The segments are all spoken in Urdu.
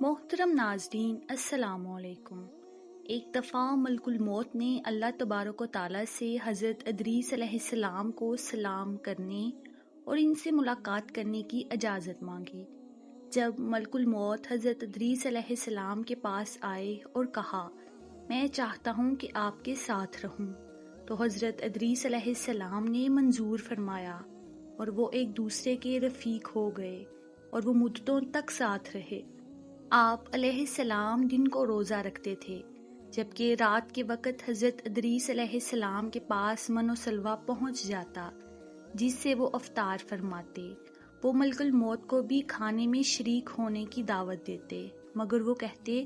محترم ناظرین السلام علیکم۔ ایک دفعہ ملک الموت نے اللہ تبارک و تعالیٰ سے حضرت ادریس علیہ السلام کو سلام کرنے اور ان سے ملاقات کرنے کی اجازت مانگی۔ جب ملک الموت حضرت ادریس علیہ السلام کے پاس آئے اور کہا میں چاہتا ہوں کہ آپ کے ساتھ رہوں، تو حضرت ادریس علیہ السلام نے منظور فرمایا اور وہ ایک دوسرے کے رفیق ہو گئے اور وہ مدتوں تک ساتھ رہے۔ آپ علیہ السلام دن کو روزہ رکھتے تھے، جبکہ رات کے وقت حضرت ادریس علیہ السلام کے پاس من و سلوہ پہنچ جاتا، جس سے وہ افطار فرماتے۔ وہ ملک الموت کو بھی کھانے میں شریک ہونے کی دعوت دیتے، مگر وہ کہتے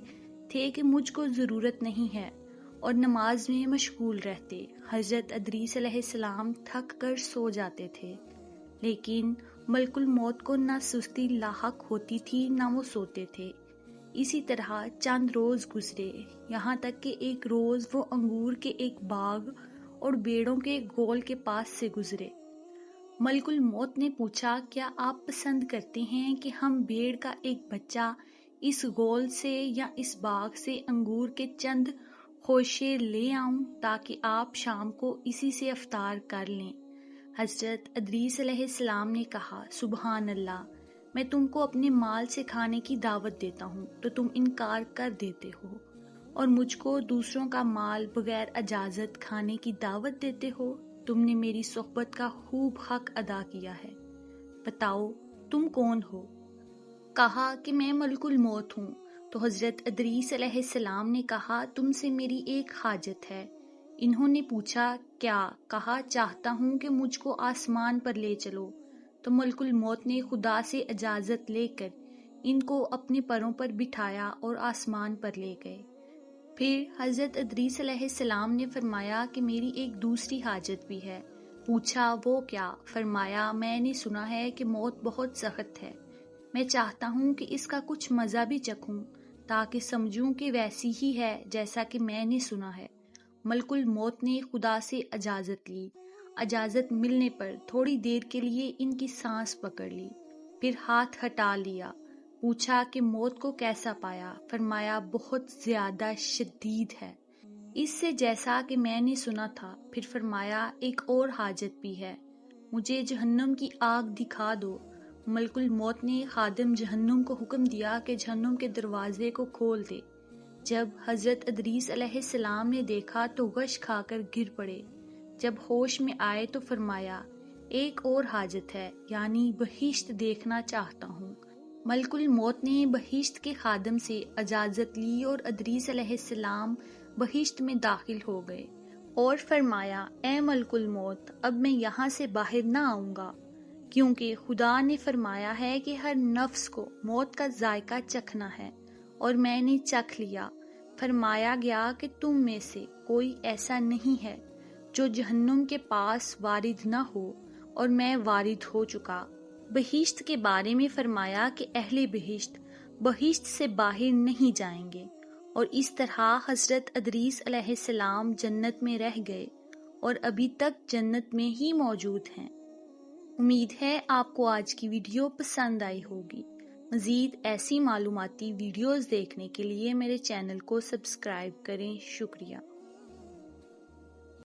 تھے کہ مجھ کو ضرورت نہیں ہے، اور نماز میں مشغول رہتے۔ حضرت ادریس علیہ السلام تھک کر سو جاتے تھے، لیکن ملک الموت کو نہ سستی لاحق ہوتی تھی نہ وہ سوتے تھے۔ اسی طرح چند روز گزرے، یہاں تک کہ ایک روز وہ انگور کے ایک باغ اور بیڑوں کے گول کے پاس سے گزرے۔ ملک الموت نے پوچھا کیا آپ پسند کرتے ہیں کہ ہم بیڑ کا ایک بچہ اس گول سے یا اس باغ سے انگور کے چند خوشے لے آؤں تاکہ آپ شام کو اسی سے افطار کر لیں؟ حضرت ادریس علیہ السلام نے کہا سبحان اللہ، میں تم کو اپنے مال سے کھانے کی دعوت دیتا ہوں تو تم انکار کر دیتے ہو، اور مجھ کو دوسروں کا مال بغیر اجازت کھانے کی دعوت دیتے ہو۔ تم نے میری صحبت کا خوب حق ادا کیا ہے، بتاؤ تم کون ہو؟ کہا کہ میں ملک الموت ہوں۔ تو حضرت ادریس علیہ السلام نے کہا تم سے میری ایک حاجت ہے۔ انہوں نے پوچھا کیا؟ کہا چاہتا ہوں کہ مجھ کو آسمان پر لے چلو۔ تو ملک الموت نے خدا سے اجازت لے کر ان کو اپنے پروں پر بٹھایا اور آسمان پر لے گئے۔ پھر حضرت ادریس علیہ السلام نے فرمایا کہ میری ایک دوسری حاجت بھی ہے۔ پوچھا وہ کیا؟ فرمایا میں نے سنا ہے کہ موت بہت سخت ہے، میں چاہتا ہوں کہ اس کا کچھ مزہ بھی چکھوں تاکہ سمجھوں کہ ویسی ہی ہے جیسا کہ میں نے سنا ہے۔ ملک الموت نے خدا سے اجازت لی۔ اجازت ملنے پر تھوڑی دیر کے لیے ان کی سانس پکڑ لی، پھر ہاتھ ہٹا لیا۔ پوچھا کہ موت کو کیسا پایا؟ فرمایا بہت زیادہ شدید ہے، اس سے جیسا کہ میں نے سنا تھا۔ پھر فرمایا ایک اور حاجت بھی ہے، مجھے جہنم کی آگ دکھا دو۔ ملک الموت نے خادم جہنم کو حکم دیا کہ جہنم کے دروازے کو کھول دے۔ جب حضرت ادریس علیہ السلام نے دیکھا تو غش کھا کر گر پڑے۔ جب ہوش میں آئے تو فرمایا ایک اور حاجت ہے، یعنی بہشت دیکھنا چاہتا ہوں۔ ملک الموت نے بہشت کے خادم سے اجازت لی اور ادریس علیہ السلام بہشت میں داخل ہو گئے اور فرمایا اے ملک الموت، اب میں یہاں سے باہر نہ آؤں گا، کیونکہ خدا نے فرمایا ہے کہ ہر نفس کو موت کا ذائقہ چکھنا ہے، اور میں نے چکھ لیا۔ فرمایا گیا کہ تم میں سے کوئی ایسا نہیں ہے جو جہنم کے پاس وارد نہ ہو، اور میں وارد ہو چکا۔ بہشت کے بارے میں فرمایا کہ اہل بہشت بہشت سے باہر نہیں جائیں گے، اور اس طرح حضرت ادریس علیہ السلام جنت میں رہ گئے اور ابھی تک جنت میں ہی موجود ہیں۔ امید ہے آپ کو آج کی ویڈیو پسند آئی ہوگی۔ مزید ایسی معلوماتی ویڈیوز دیکھنے کے لیے میرے چینل کو سبسکرائب کریں۔ شکریہ۔